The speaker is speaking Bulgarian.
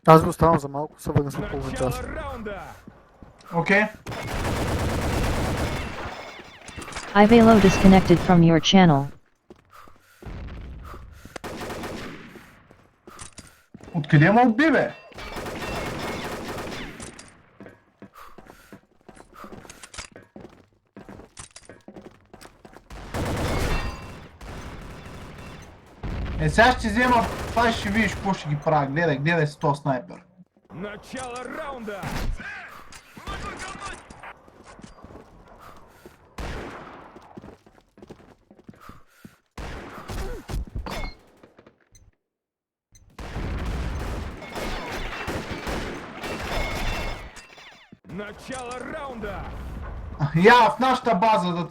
Аз го оставам за малко, се върна след половин час. Окей. Ivalo disconnected from your channel. Откъде ме уби, бе? Сега ще взема, това ще видиш какво ще ги правя. Гледай си този снайпер. Начало раунда! Начало раунда! Я в нашата база